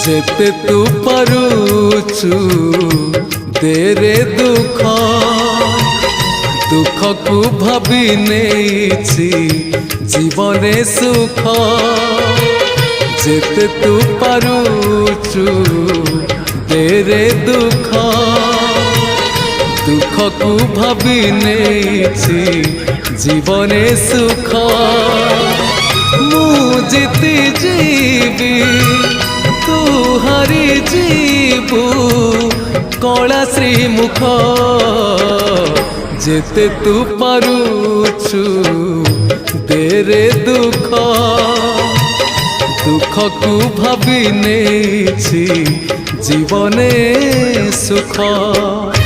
जेते तू पारुचु तेरे दुख दुख को भाभी नेछि जीवने सुख जेते तू पारुचु तेरे दुख दुख को भाभी नेछि जीवने सुख मु जीती जीवी तू हरी जीवु कला श्रीमुख जेते तू पारुचु तेरे दुख दुख को भाभी नेछि जीवने सुख।